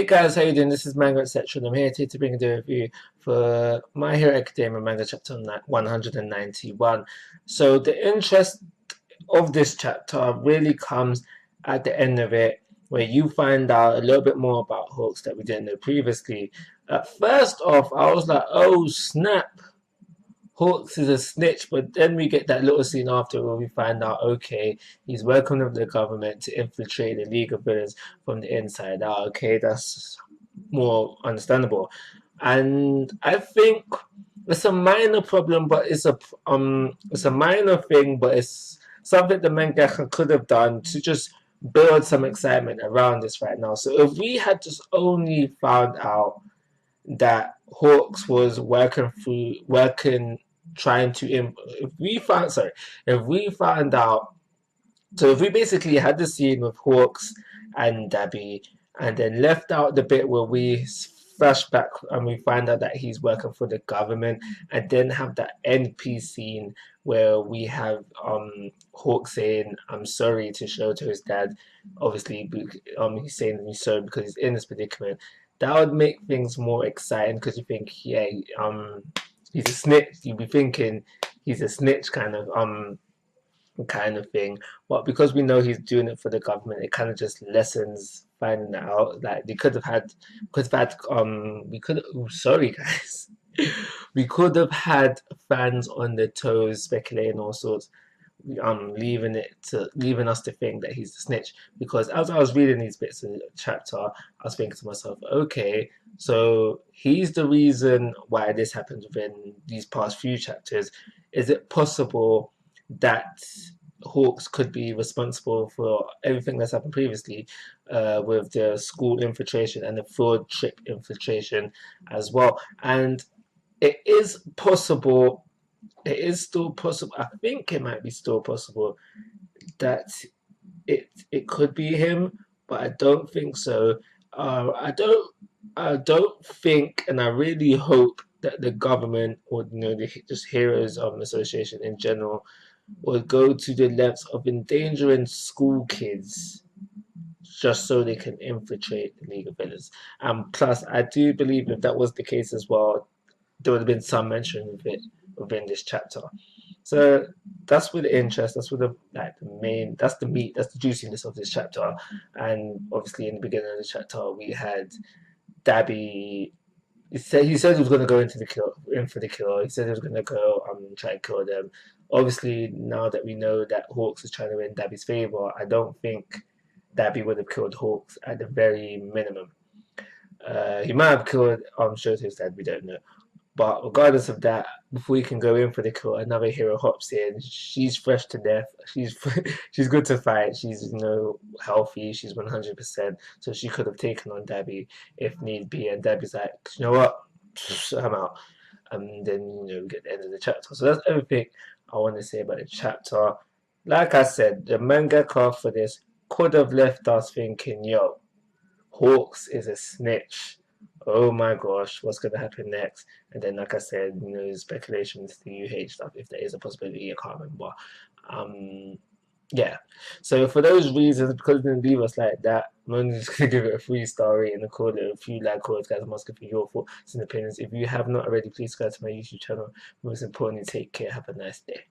Guys, how you doing? This is Manga etc. I'm here to bring you a review for My Hero Academia Manga chapter 191. So the interest of this chapter really comes at the end of it, where you find out a little bit more about Hawks that we didn't know previously. First off, I was like, oh snap, Hawks is a snitch, but then we get that little scene after where we find out, okay, he's working with the government to infiltrate the League of Villains from the inside out. Okay, that's more understandable. And I think it's a minor problem, but it's a minor thing, but it's something the mangaka could have done to just build some excitement around this right now. So if we had just only found out that Hawks was working trying to if we found out, so if we basically had the scene with Hawks and Dabi and then left out the bit where we flashback and we find out that he's working for the government, and then have that end piece scene where we have Hawk saying I'm sorry to show to his dad, obviously he's saying he's sorry because he's in this predicament, that would make things more exciting, because you think, yeah, he's a snitch. You'd be thinking he's a snitch kind of thing. But because we know he's doing it for the government, it kind of just lessens finding that out. Like we could have had sorry guys. We could have had fans on their toes speculating all sorts, leaving us to think that he's a snitch. Because as I was reading these bits of the chapter, I was thinking to myself, okay, so he's the reason why this happened within these past few chapters. Is it possible that Hawks could be responsible for everything that's happened previously, with the school infiltration and the field trip infiltration as well? And it is possible, it is still possible, I think it might be still possible that it could be him, but I don't think so. I don't think, and I really hope that the government, or just Heroes Association in general, would go to the lengths of endangering school kids just so they can infiltrate the League of Villains. And plus, I do believe if that was the case as well, there would have been some mention of it within this chapter. So that's with the interest, that's with the main, that's the meat, that's the juiciness of this chapter. And obviously in the beginning of the chapter we had Dabi. He said he was going to go in for the kill. He said he was going to go try and kill them. Obviously, now that we know that Hawks is trying to win Dabi's favor, I don't think Dabi would have killed Hawks at the very minimum. He might have killed Shoto's dad, we don't know. But regardless of that, before he can go in for the kill, another hero hops in. She's fresh to death. She's good to fight. She's healthy. She's 100%. So she could have taken on Dabi if need be. And Dabi's like, you know what? I'm out. And then we get the end of the chapter. So that's everything I want to say about the chapter. Like I said, the mangaka for this could have left us thinking, yo, Hawks is a snitch. Oh my gosh, what's going to happen next? And then, like I said, speculations, the UH stuff, if there is a possibility, I can't remember. Yeah. So for those reasons, because they didn't leave us like that, I'm only just going to give it a 3-star rating and call it a few like comments, guys. I'm asking for your thoughts and opinions. If you have not already, please subscribe to my YouTube channel. Most importantly, take care. Have a nice day.